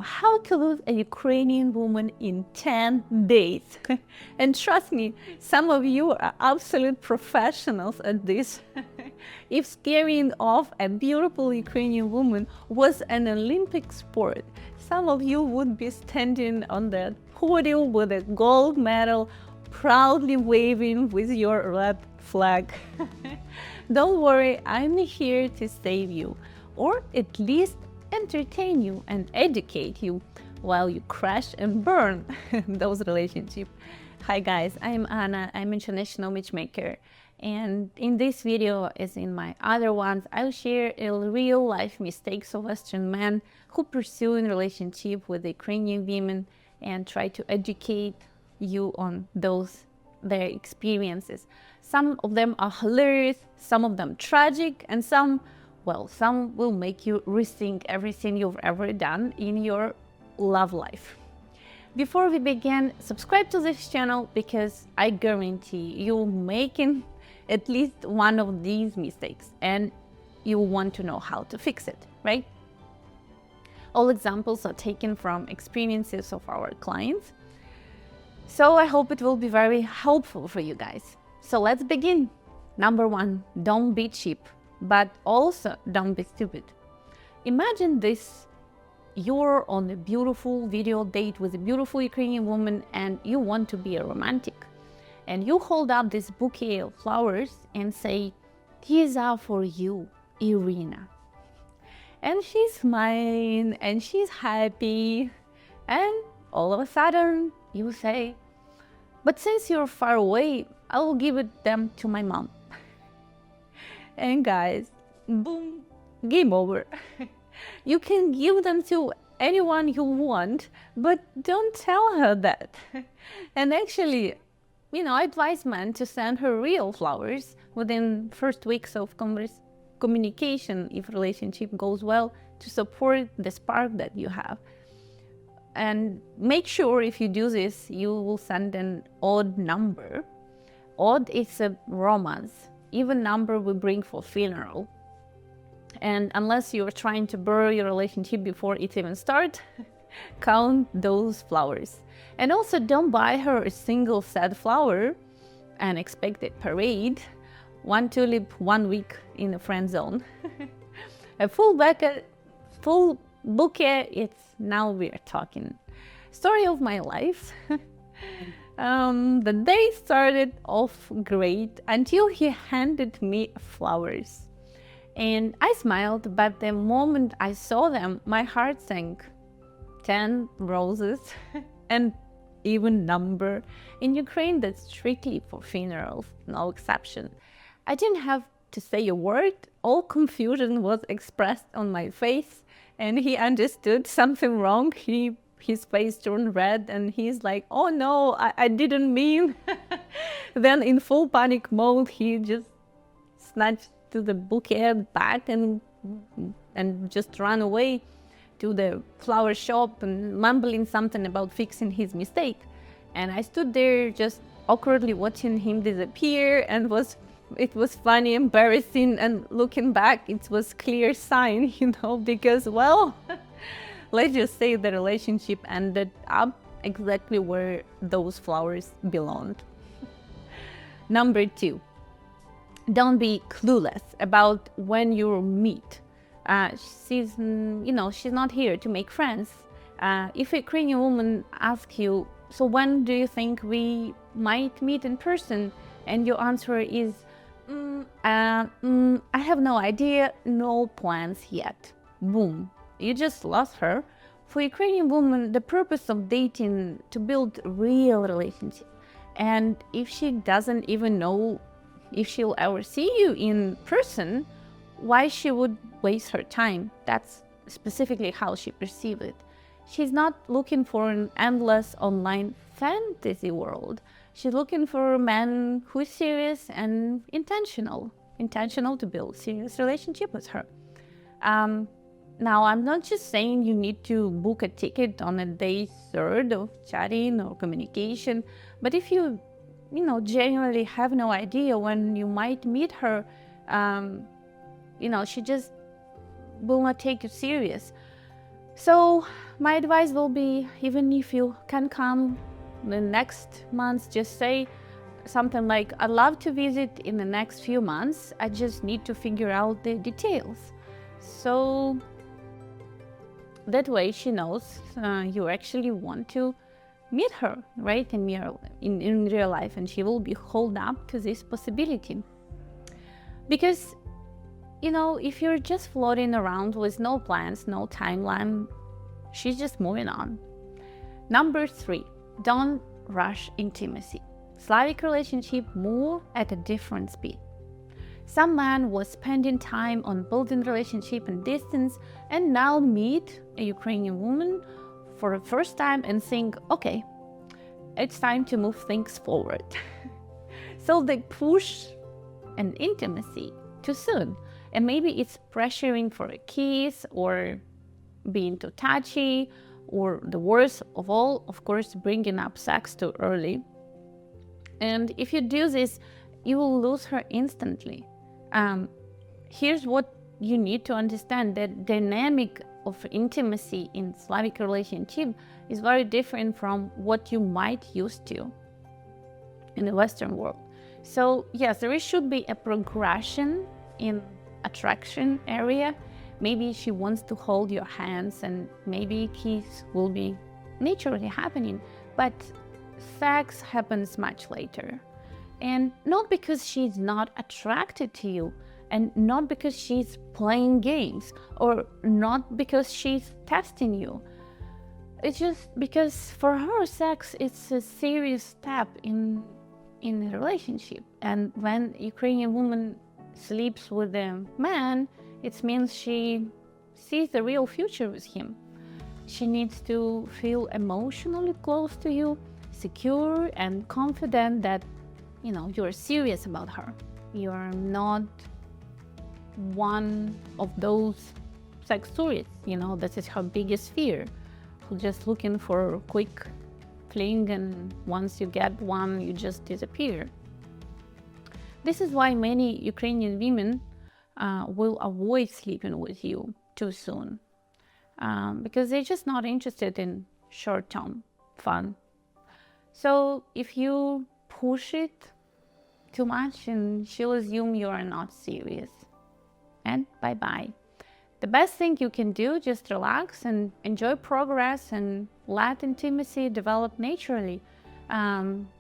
How to lose a Ukrainian woman in 10 days. And trust me, some of you are absolute professionals at this. If scaring off a beautiful Ukrainian woman was an Olympic sport, some of you would be standing on the podium with a gold medal, proudly waving with your red flag. Don't worry, I'm here to save you, or at least entertain you and educate you while you crash and burn those relationships. Hi guys, I'm Anna, I'm international matchmaker, and in this video, as in my other ones, I'll share real life mistakes of Western men who pursue in relationship with Ukrainian women and try to educate you on their experiences. Some of them are hilarious, some of them tragic, and some will make you rethink everything you've ever done in your love life. Before we begin, subscribe to this channel because I guarantee you're making at least one of these mistakes and you want to know how to fix it, right? All examples are taken from experiences of our clients. So I hope it will be very helpful for you guys. So let's begin. Number 1, don't be cheap, but also don't be stupid. Imagine this: you're on a beautiful video date with a beautiful Ukrainian woman and you want to be a romantic. And you hold up this bouquet of flowers and say, "These are for you, Irina." And she's smiling and she's happy. And all of a sudden you say, "But since you're far away, I will give them to my mom." And guys, boom, game over. You can give them to anyone you want, but don't tell her that. And actually, I advise men to send her real flowers within first weeks of communication if relationship goes well, to support the spark that you have. And make sure if you do this, you will send an odd number. Odd is a romance. Even number will bring for funeral. And unless you're trying to bury your relationship before it even starts, count those flowers. And also don't buy her a single sad flower and expect a parade. One tulip, 1 week in the friend zone. A full bouquet, it's now we're talking. Story of my life. The day started off great until he handed me flowers. And I smiled, but the moment I saw them, my heart sank. 10 roses, and even number. In Ukraine, that's strictly for funerals, no exception. I didn't have to say a word. All confusion was expressed on my face, and he understood something wrong. His face turned red, and he's like, "Oh no, I didn't mean." Then in full panic mode, he just snatched to the bouquet back and just ran away to the flower shop and mumbling something about fixing his mistake. And I stood there just awkwardly watching him disappear, and it was funny, embarrassing, and looking back, it was clear sign, because, well, let's just say the relationship ended up exactly where those flowers belonged. Number 2, don't be clueless about when you meet. She's not here to make friends. If a Ukrainian woman asks you, "So when do you think we might meet in person?" and your answer is, "I have no idea, no plans yet." Boom, you just lost her. For Ukrainian woman, the purpose of dating to build real relationship. And if she doesn't even know if she'll ever see you in person, why she would waste her time? That's specifically how she perceives it. She's not looking for an endless online fantasy world. She's looking for a man who is serious and intentional to build serious relationship with her. Now, I'm not just saying you need to book a ticket on a day 3rd of chatting or communication, but if you genuinely have no idea when you might meet her, she just will not take you serious. So my advice will be, even if you can come the next month, just say something like, I'd love to visit in the next few months. I just need to figure out the details. So that way she knows you actually want to meet her, right, in real life, and she will be hold up to this possibility. Because, you know, if you're just floating around with no plans, no timeline, she's just moving on. Number 3, don't rush intimacy. Slavic relationships move at a different speed. Some man was spending time on building relationship and distance, and now meet a Ukrainian woman for the first time and think, okay, it's time to move things forward. So they push an intimacy too soon. And maybe it's pressuring for a kiss or being too touchy, or the worst of all, of course, bringing up sex too early. And if you do this, you will lose her instantly. Here's what you need to understand: that dynamic of intimacy in Slavic relationship is very different from what you might used to in the Western world. So yes, there should be a progression in attraction area. Maybe she wants to hold your hands, and maybe kiss will be naturally happening, but sex happens much later. And not because she's not attracted to you, and not because she's playing games, or not because she's testing you. It's just because for her, sex is a serious step in a relationship. And when Ukrainian woman sleeps with a man, it means she sees the real future with him. She needs to feel emotionally close to you, secure and confident that, you know, you're serious about her. You're not one of those sex tourists, you know, that is her biggest fear, who's just looking for a quick fling, and once you get one, you just disappear. This is why many Ukrainian women will avoid sleeping with you too soon, because they're just not interested in short-term fun. So if you push it too much, and she'll assume you are not serious, and bye-bye. The best thing you can do, just relax and enjoy progress and let intimacy develop naturally.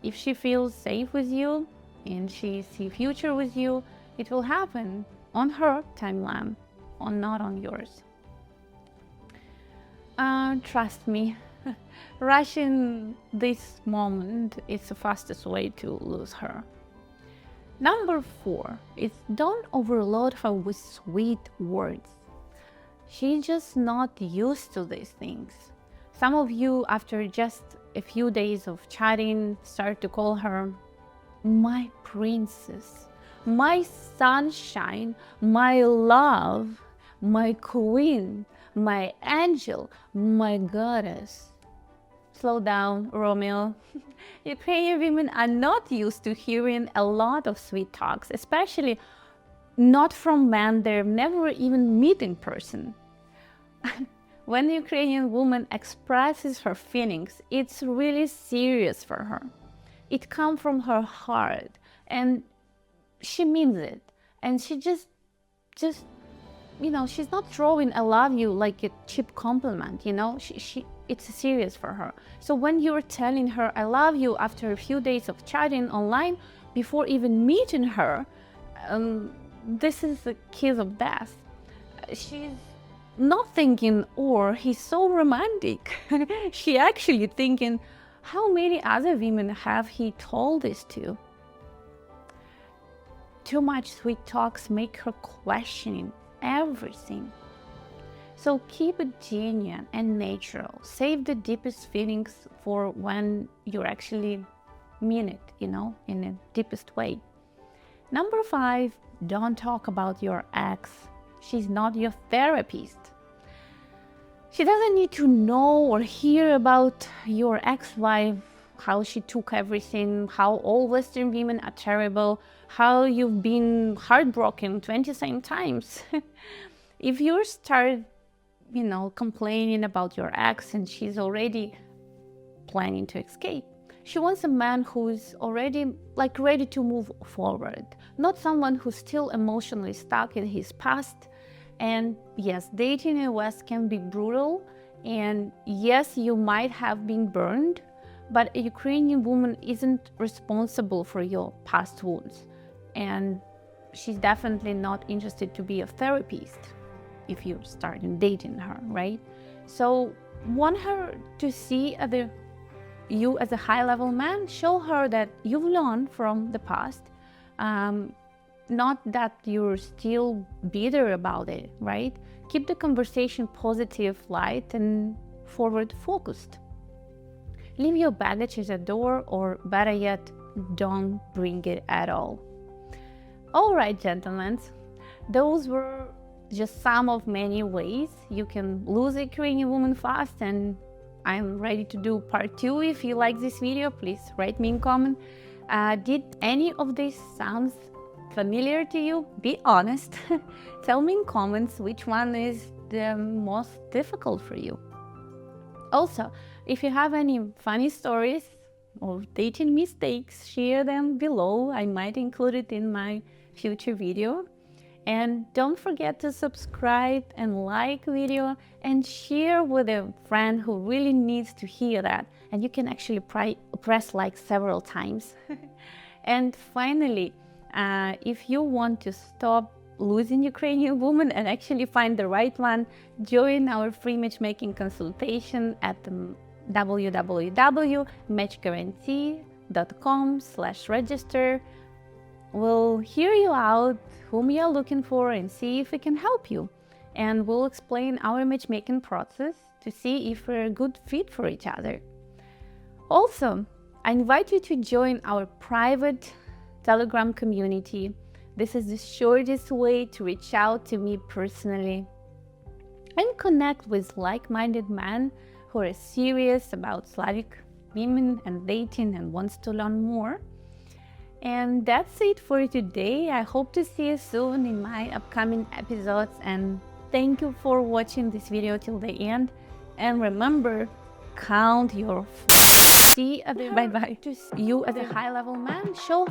If she feels safe with you and she sees future with you, it will happen on her timeline, not on yours. Trust me, rushing this moment is the fastest way to lose her. Number 4 is don't overload her with sweet words. She's just not used to these things. Some of you, after just a few days of chatting, start to call her my princess, my sunshine, my love, my queen, my angel, my goddess. Slow down, Romeo. Ukrainian women are not used to hearing a lot of sweet talks, especially not from men they've never even met in person. When the Ukrainian woman expresses her feelings, it's really serious for her. It comes from her heart, and she means it. And she just, you know, she's not throwing "I love you" like a cheap compliment, you know? It's serious for her. So when you're telling her "I love you" after a few days of chatting online, before even meeting her, this is the kiss of death. She's not thinking, "Oh, he's so romantic." She actually thinking, how many other women have he told this to? Too much sweet talks make her questioning everything. So keep it genuine and natural. Save the deepest feelings for when you actually mean it, you know, in the deepest way. Number 5, don't talk about your ex. She's not your therapist. She doesn't need to know or hear about your ex-wife, how she took everything, how all Western women are terrible, how you've been heartbroken 20 times. If you start complaining about your ex and she's already planning to escape. She wants a man who's already ready to move forward, not someone who's still emotionally stuck in his past. And yes, dating in the West can be brutal, and yes, you might have been burned, but a Ukrainian woman isn't responsible for your past wounds, and she's definitely not interested to be a therapist if you start dating her, right? So want her to see you as a high-level man. Show her that you've learned from the past, not that you're still bitter about it, right? Keep the conversation positive, light, and forward-focused. Leave your baggage at the door, or better yet, don't bring it at all. All right, gentlemen, those were just some of many ways you can lose a Ukrainian woman fast, and I'm ready to do part 2. If you like this video, please write me in comment. Did any of this sounds familiar to you? Be honest. Tell me in comments which one is the most difficult for you. Also, if you have any funny stories or dating mistakes, share them below. I might include it in my future video. And don't forget to subscribe and like video and share with a friend who really needs to hear that. And you can actually press like several times. And finally, if you want to stop losing Ukrainian woman and actually find the right one, join our free matchmaking consultation at www.matchguarantee.com/register. We'll hear you out, whom you're looking for, and see if we can help you. And we'll explain our matchmaking process to see if we're a good fit for each other. Also, I invite you to join our private Telegram community. This is the shortest way to reach out to me personally and connect with like-minded men who are serious about Slavic women and dating and wants to learn more. And that's it for today. I hope to see you soon in my upcoming episodes, and thank you for watching this video till the end. And remember, count your see other bye-bye to you as a high-level man. Show